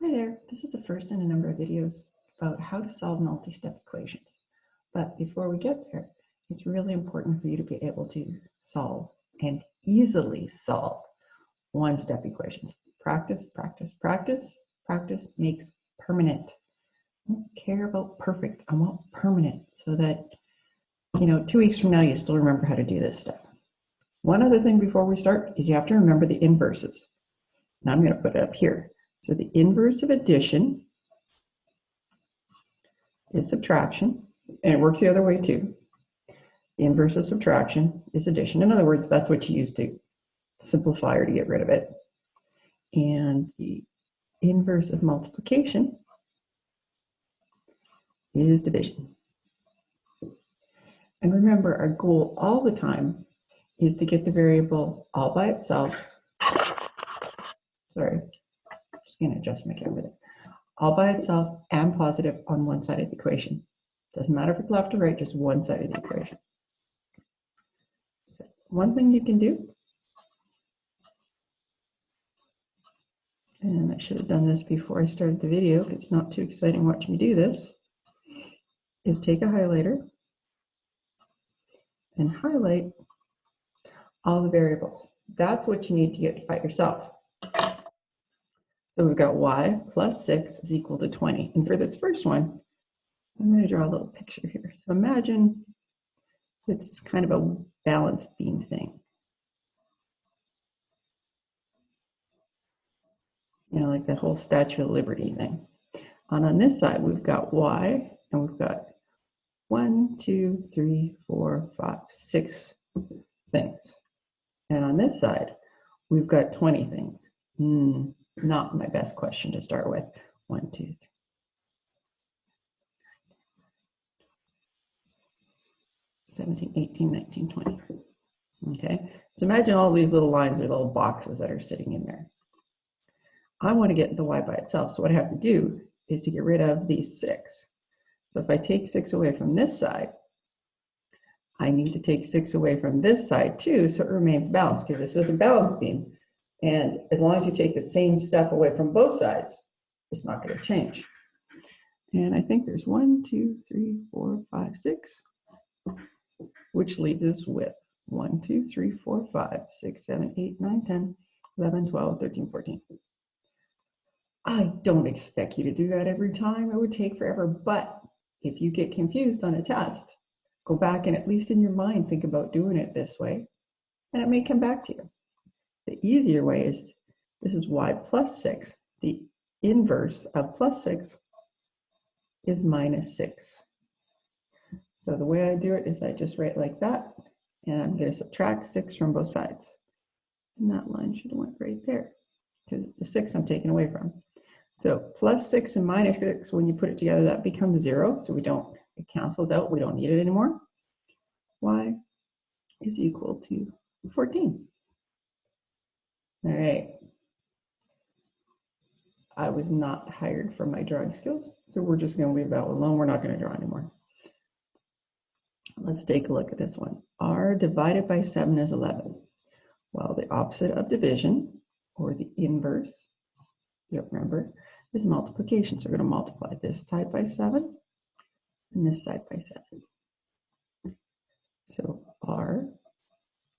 Hi there, this is the first in a number of videos about how to solve multi-step equations. But before we get there, it's really important for you to be able to solve and easily solve one-step equations. Practice, practice, practice. Practice makes permanent. I don't care about perfect, I want permanent so that, 2 weeks from now, you still remember how to do this stuff. One other thing before we start is you have to remember the inverses. Now I'm going to put it up here. So the inverse of addition is subtraction, and it works the other way too. The inverse of subtraction is addition. In other words, that's what you use to simplify or to get rid of it. And the inverse of multiplication is division. And remember, our goal all the time is to get the variable all by itself. Sorry, just going to adjust my camera there. All by itself and positive on one side of the equation. Doesn't matter if it's left or right, just one side of the equation. So one thing you can do, and I should have done this before I started the video, it's not too exciting watching me do this, is take a highlighter and highlight all the variables. That's what you need to get by yourself. So we've got y plus 6 is equal to 20. And for this first one, I'm going to draw a little picture here. So imagine it's kind of a balance beam thing. Like that whole Statue of Liberty thing. And on this side, we've got y, and we've got 1, 2, 3, 4, 5, 6 things. And on this side, we've got 20 things. Not my best question to start with. 1, 2, 3. 17, 18, 19, 20. Okay, so imagine all these little lines or little boxes that are sitting in there. I want to get the y by itself, so what I have to do is to get rid of these 6. So if I take 6 away from this side, I need to take 6 away from this side too, so it remains balanced, because this is a balance beam. And as long as you take the same stuff away from both sides, it's not going to change. And I think there's 1, 2, 3, 4, 5, 6, which leaves us with 1, 2, 3, 4, 5, 6, 7, 8, 9, 10, 11, 12, 13, 14. I don't expect you to do that every time. It would take forever. But if you get confused on a test, go back and at least in your mind think about doing it this way, and it may come back to you. The easier way is, this is y plus 6. The inverse of plus 6 is minus 6. So the way I do it is I just write like that, and I'm going to subtract 6 from both sides. And that line should have went right there, because it's the 6 I'm taking away from. So plus 6 and minus 6, when you put it together, that becomes 0. So it cancels out. We don't need it anymore. Y is equal to 14. All right. I was not hired for my drawing skills, so we're just going to leave that one alone. We're not going to draw anymore. Let's take a look at this one. R divided by 7 is 11. Well, the opposite of division, or the inverse, you don't remember, is multiplication. So we're going to multiply this side by 7 and this side by 7. So R,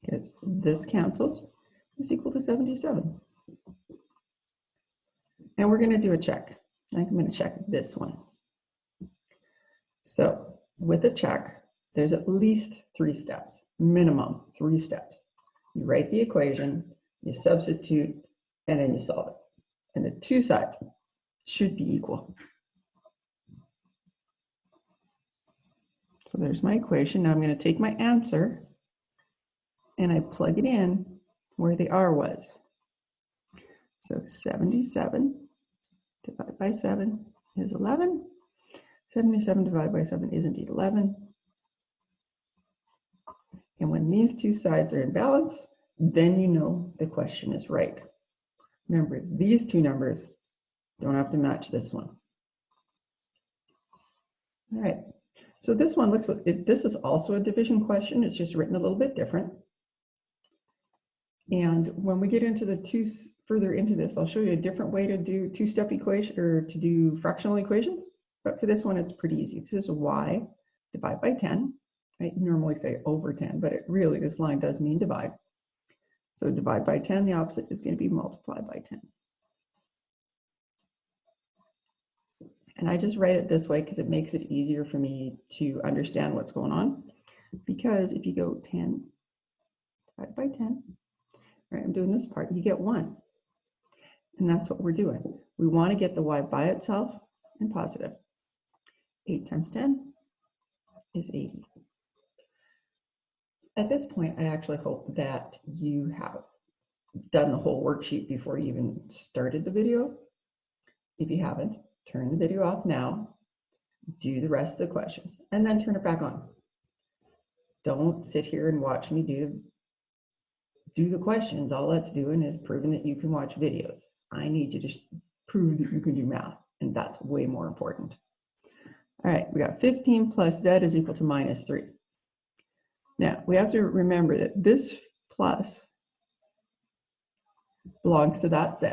because this cancels, is equal to 77. And we're going to do a check. I'm going to check this one. So with a check, there's at least 3 steps, minimum 3 steps. You write the equation, you substitute, and then you solve it. And the 2 sides should be equal. So there's my equation. Now I'm going to take my answer and I plug it in where the R was. So 77 divided by 7 is 11. 77 divided by 7 is indeed 11. And when these 2 sides are in balance, then you know the question is right. Remember, these 2 numbers don't have to match this one. All right, so this one looks like this is also a division question. It's just written a little bit different. And when we get into the further into this, I'll show you a different way to do two-step equation or to do fractional equations. But for this one, it's pretty easy. This is y divided by 10. Right? You normally say over 10, but it really, this line does mean divide. So divide by 10, the opposite is going to be multiplied by 10. And I just write it this way because it makes it easier for me to understand what's going on. Because if you go 10 divided by 10, right, I'm doing this part, you get 1. And that's what we're doing. We want to get the y by itself and positive. 8 times 10 is 80. At this point, I actually hope that you have done the whole worksheet before you even started the video. If you haven't, turn the video off now, do the rest of the questions, and then turn it back on. Don't sit here and watch me do the questions. All that's doing is proving that you can watch videos. I need you to prove that you can do math, and that's way more important. All right, we got 15 plus z is equal to minus 3. Now, we have to remember that this plus belongs to that z.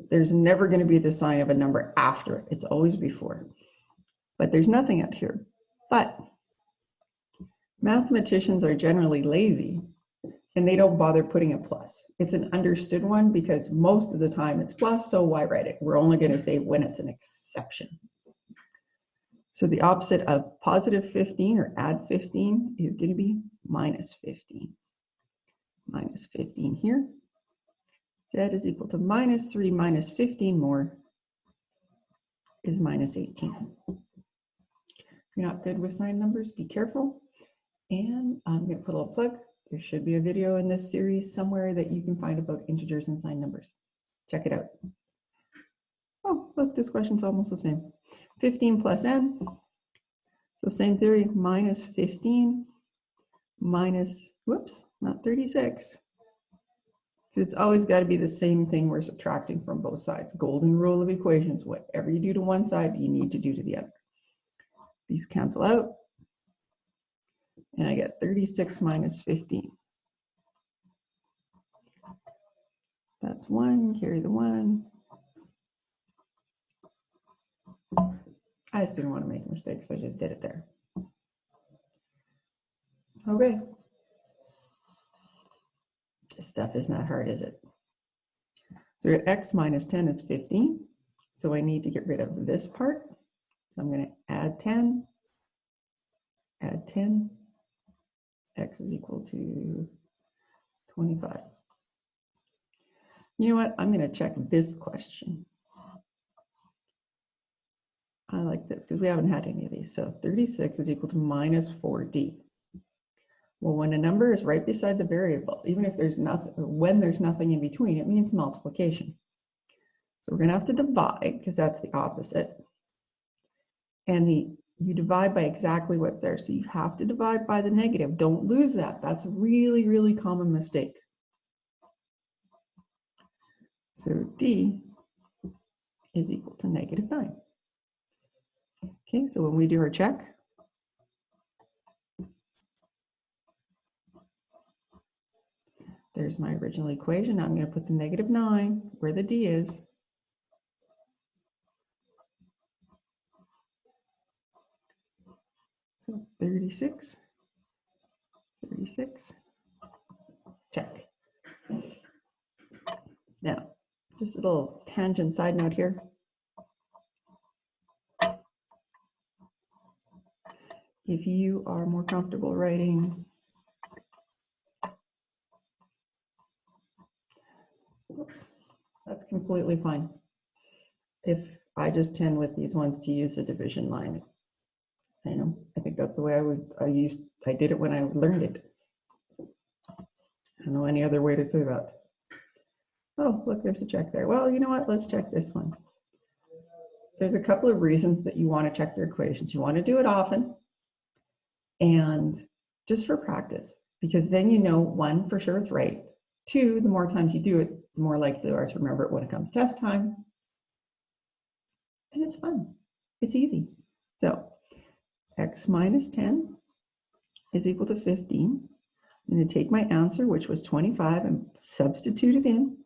There's never going to be the sign of a number after it. It's always before. But there's nothing out here. But mathematicians are generally lazy, and they don't bother putting a plus. It's an understood one because most of the time it's plus, so why write it? We're only going to say when it's an exception. So the opposite of positive 15 or add 15 is going to be minus 15. Minus 15 here. Z is equal to minus 3 minus 15 more is minus 18. If you're not good with sign numbers, be careful. And I'm going to put a little plug. There should be a video in this series somewhere that you can find about integers and sign numbers. Check it out. Oh, look, this question's almost the same. 15 plus n. So same theory, minus 15 minus, whoops, not 36. It's always got to be the same thing we're subtracting from both sides. Golden rule of equations, whatever you do to one side, you need to do to the other. These cancel out, and I get 36 minus 15. That's 1, carry the 1. I just didn't want to make a mistake, so I just did it there. Okay. This stuff is not hard, is it? So we got x minus 10 is 15. So I need to get rid of this part. So I'm going to add 10. Add 10. X is equal to 25. You know what? I'm going to check this question. I like this because we haven't had any of these. So 36 is equal to minus 4d. Well, when a number is right beside the variable, even if there's nothing, or when there's nothing in between, it means multiplication. So we're going to have to divide because that's the opposite. And you divide by exactly what's there. So you have to divide by the negative. Don't lose that. That's a really, really common mistake. So d is equal to negative 9. Okay, so when we do our check, there's my original equation. Now I'm going to put the negative 9 where the d is. So 36, check. Now, just a little tangent side note here. If you are more comfortable writing, oops, that's completely fine. If I just tend with these ones to use the division line, I think that's the way I did it when I learned it. I don't know any other way to say that. Oh, look, there's a check there. Well, you know what? Let's check this one. There's a couple of reasons that you want to check your equations. You want to do it often and just for practice, because then you know, 1, for sure it's right. 2, the more times you do it, the more likely you are to remember it when it comes test time. And it's fun. It's easy. So x minus 10 is equal to 15. I'm going to take my answer, which was 25, and substitute it in.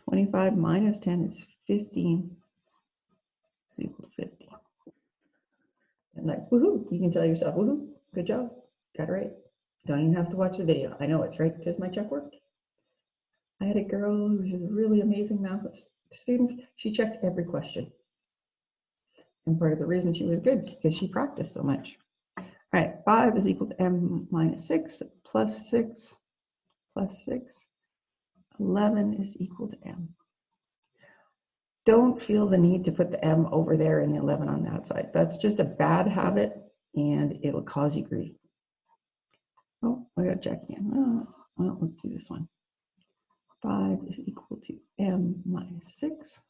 25 minus 10 is 15 is equal to 50. And like, woohoo, you can tell yourself, woohoo, good job, got it right. Don't even have to watch the video. I know it's right because my check worked. I had a girl who was a really amazing math student. She checked every question. And part of the reason she was good is because she practiced so much. All right, 5 is equal to m minus 6 plus 6 plus 6. 11 is equal to m. Don't feel the need to put the m over there and the 11 on that side. That's just a bad habit, and it'll cause you grief. Oh, I got Jackie in. Oh, well, let's do this one. 5 is equal to m minus 6.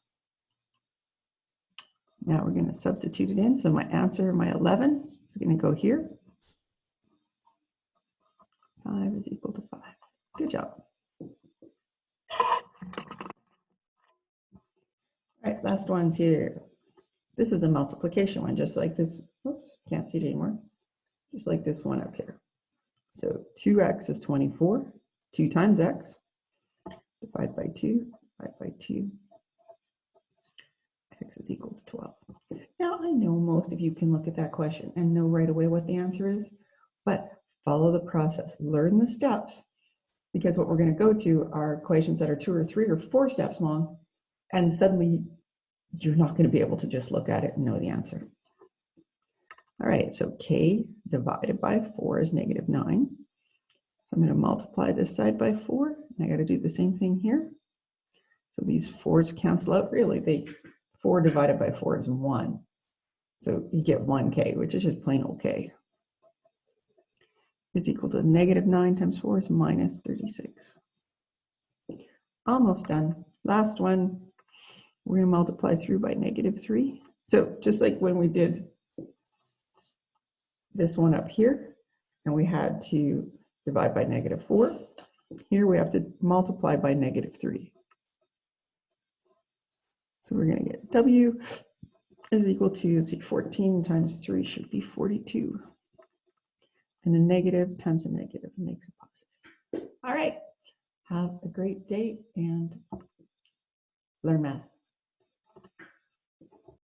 Now we're going to substitute it in. So my answer, my 11, is going to go here. 5 is equal to 5. Good job. All right, last one's here. This is a multiplication one, just like this. Oops, can't see it anymore. Just like this one up here. So 2x is 24. 2 times x. Divide by 2. Divide by 2. X is equal to 12. Now, I know most of you can look at that question and know right away what the answer is, but follow the process. Learn the steps, because what we're going to go to are equations that are 2 or 3 or 4 steps long, and suddenly you're not going to be able to just look at it and know the answer. All right, so k divided by 4 is -9. So I'm going to multiply this side by 4, and I got to do the same thing here. So these 4's cancel out. Really, 4 divided by 4 is 1. So you get 1k, which is just plain old k. Is equal to -9 times 4 is -36. Almost done. Last one, we're going to multiply through by -3. So just like when we did this one up here, and we had to divide by -4, here we have to multiply by -3. So we're going to get w is equal to, let's see, 14 times 3 should be 42. And a negative times a negative makes a positive. All right, have a great day and learn math.